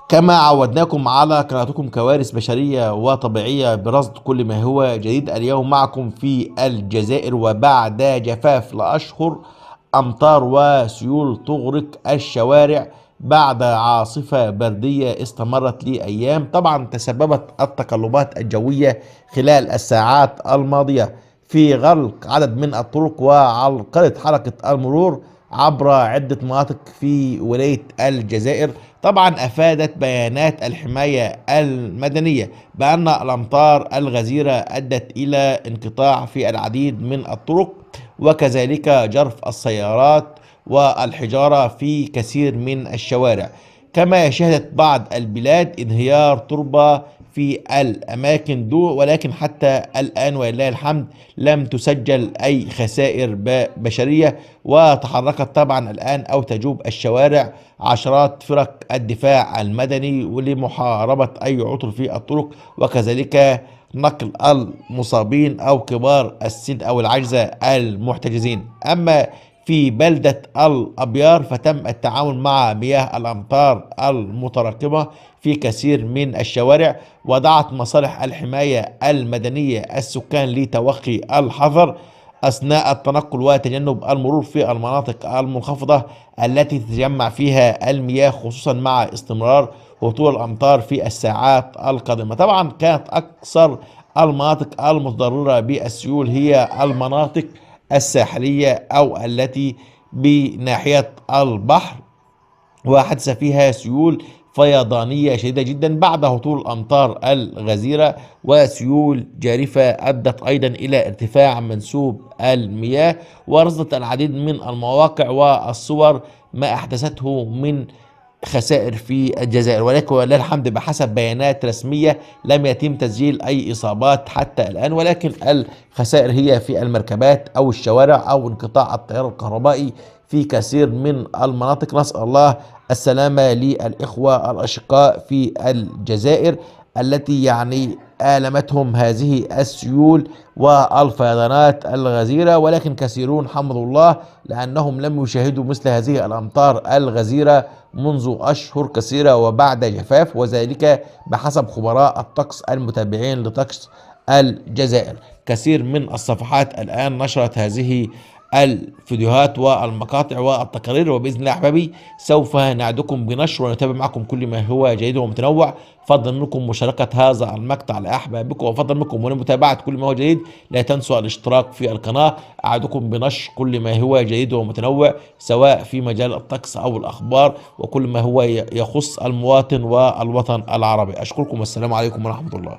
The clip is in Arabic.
كما عودناكم على قناتكم كوارث بشرية وطبيعية برصد كل ما هو جديد، اليوم معكم في الجزائر وبعد جفاف لأشهر أمطار وسيول تغرق الشوارع بعد عاصفة بردية استمرت لأيام. طبعا تسببت التقلبات الجوية خلال الساعات الماضية في غلق عدد من الطرق وعرقلت حركة المرور عبر عدة مناطق في ولاية الجزائر. طبعا أفادت بيانات الحماية المدنية بأن الأمطار الغزيرة أدت إلى انقطاع في العديد من الطرق وكذلك جرف السيارات والحجارة في كثير من الشوارع. كما شهدت بعض البلاد انهيار تربة في الأماكن دو، ولكن حتى الآن ولله الحمد لم تسجل أي خسائر بشرية. وتحركت طبعا الآن أو تجوب الشوارع عشرات فرق الدفاع المدني لمحاربة أي عطل في الطرق وكذلك نقل المصابين أو كبار السن أو العجزة المحتجزين. أما في بلدة الأبيار فتم التعامل مع مياه الأمطار المتراكمة في كثير من الشوارع، ودعت مصالح الحماية المدنية السكان لتوخي الحذر أثناء التنقل وتجنب المرور في المناطق المنخفضة التي تتجمع فيها المياه، خصوصا مع استمرار هطول الأمطار في الساعات القادمة. طبعا كانت أكثر المناطق المتضررة بالسيول هي المناطق الساحلية أو التي بناحية البحر، وحدث فيها سيول فيضانية شديدة جدا بعد هطول الأمطار الغزيرة وسيول جارفة أدت أيضا إلى ارتفاع منسوب المياه. ورصدت العديد من المواقع والصور ما أحدثته من خسائر في الجزائر، ولكن ولله الحمد بحسب بيانات رسمية لم يتم تسجيل أي إصابات حتى الآن، ولكن الخسائر هي في المركبات أو الشوارع أو انقطاع التيار الكهربائي في كثير من المناطق. نسأل الله السلامة للإخوة الأشقاء في الجزائر التي آلمتهم هذه السيول والفيضانات الغزيرة، ولكن كثيرون حمدوا الله لأنهم لم يشاهدوا مثل هذه الأمطار الغزيرة منذ أشهر كثيرة وبعد جفاف، وذلك بحسب خبراء الطقس المتابعين لطقس الجزائر. كثير من الصفحات الآن نشرت هذه الفيديوهات والمقاطع والتقارير، وبإذن الله أحبابي سوف نعدكم بنشر ونتابع معكم كل ما هو جيد ومتنوع. فضل منكم مشاركة هذا المقطع لأحبابكم، وفضل منكم متابعة كل ما هو جديد. لا تنسوا الاشتراك في القناة. أعدكم بنشر كل ما هو جديد ومتنوع سواء في مجال الطقس أو الأخبار وكل ما هو يخص المواطن والوطن العربي. أشكركم والسلام عليكم ورحمة الله.